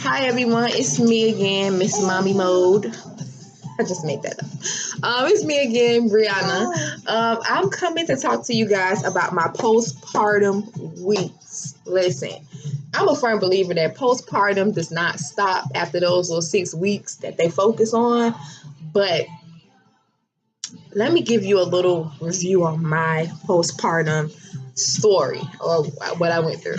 Hi everyone, it's me again, Miss Mommy Mode. I just made that up. It's me again, Brianna. I'm coming to talk to you guys about my postpartum weeks. Listen, I'm a firm believer that postpartum does not stop after those little 6 weeks that they focus on. But let me give you a little review on my postpartum story or what I went through.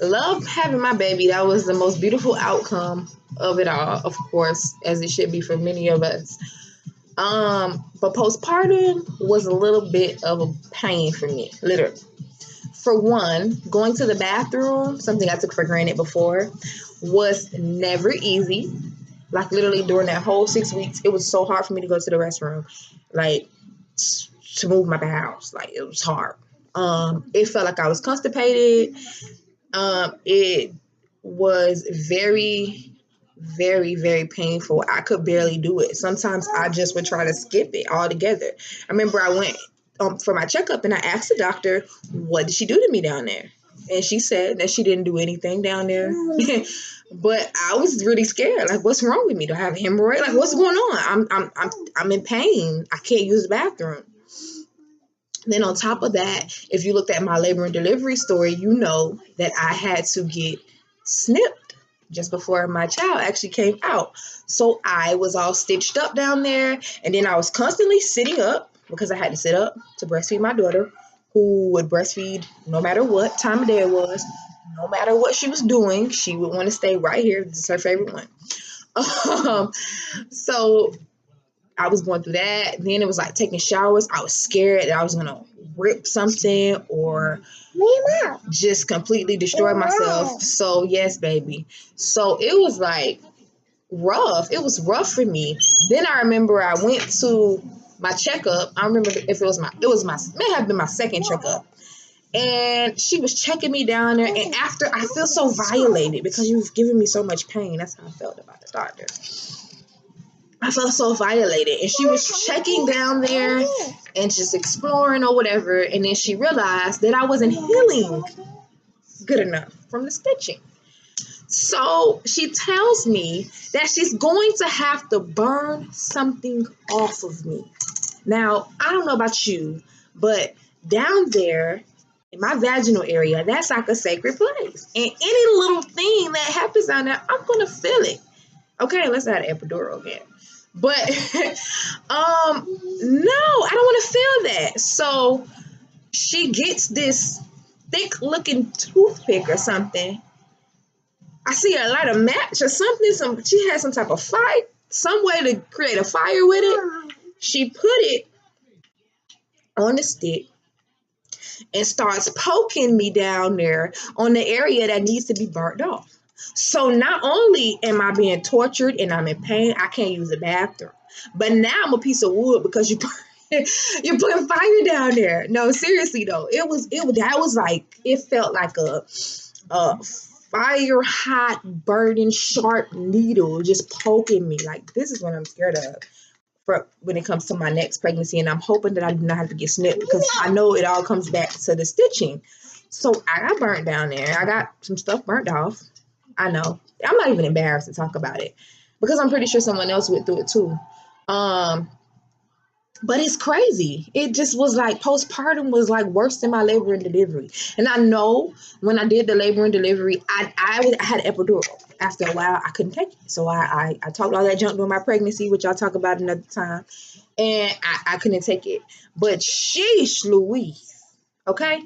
Love having my baby. That was the most beautiful outcome of it all, of course, as it should be for many of us. But postpartum was a little bit of a pain for me, literally. For one, going to the bathroom, something I took for granted before, was never easy. Like literally during that whole 6 weeks, it was so hard for me to go to the restroom, like to move my bowels. Like it was hard. It felt like I was constipated. It was very, very, very painful. I could barely do it. Sometimes I just would try to skip it altogether. I remember I went for my checkup and I asked the doctor, what did she do to me down there? And she said that she didn't do anything down there. But I was really scared. Like, what's wrong with me? Do I have a hemorrhoid? Like, what's going on? I'm in pain. I can't use the bathroom. Then on top of that, if you looked at my labor and delivery story, you know that I had to get snipped just before my child actually came out. So I was all stitched up down there. And then I was constantly sitting up because I had to sit up to breastfeed my daughter, who would breastfeed no matter what time of day it was, no matter what she was doing. She would want to stay right here. This is her favorite one. So I was going through that. Then it was like taking showers. I was scared that I was going to rip something or just completely destroy myself. So yes, baby. So it was like rough. It was rough for me. Then I remember I went to my checkup. I remember if may have been my second checkup. And she was checking me down there. And after, I feel so violated because you've given me so much pain. That's how I felt about the doctor. I felt so violated. And she was checking down there and just exploring or whatever. And then she realized that I wasn't healing good enough from the stitching. So she tells me that she's going to have to burn something off of me. Now, I don't know about you, but down there in my vaginal area, that's like a sacred place. And any little thing that happens down there, I'm going to feel it. Okay, let's add an epidural again. But, no, I don't want to feel that. So she gets this thick looking toothpick or something. I see her light a match or something. She had some type of fire, some way to create a fire with it. She put it on the stick and starts poking me down there on the area that needs to be burnt off. So not only am I being tortured and I'm in pain, I can't use the bathroom, but now I'm a piece of wood because you're putting fire down there. No, seriously though, it felt like a fire hot, burning, sharp needle just poking me. Like, this is what I'm scared of for when it comes to my next pregnancy. And I'm hoping that I do not have to get snipped because I know it all comes back to the stitching. So I got burnt down there. I got some stuff burnt off. I know. I'm not even embarrassed to talk about it because I'm pretty sure someone else went through it too. But it's crazy. It just was like postpartum was like worse than my labor and delivery. And I know when I did the labor and delivery, I had an epidural. After a while, I couldn't take it. So I talked all that junk during my pregnancy, which I'll talk about another time. And I couldn't take it. But sheesh Louise, okay?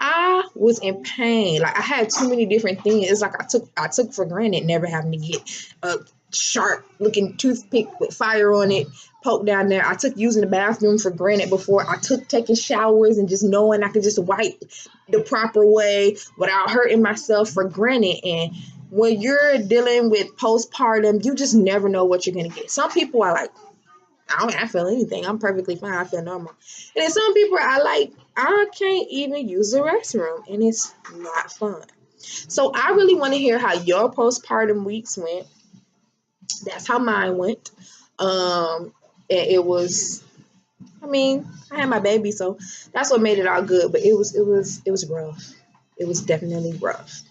I was in pain. Like I had too many different things. It's like I took for granted never having to get a sharp looking toothpick with fire on it poked down there. I took using the bathroom for granted before. I took taking showers and just knowing I could just wipe the proper way without hurting myself for granted. And when you're dealing with postpartum, you just never know what you're gonna get. Some people are like, I feel anything. I'm perfectly fine. I feel normal. And then some people are like, I can't even use the restroom. And it's not fun. So I really want to hear how your postpartum weeks went. That's how mine went. And it was, I had my baby, so that's what made it all good. But it was rough. It was definitely rough.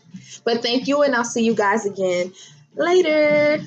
But thank you, and I'll see you guys again later.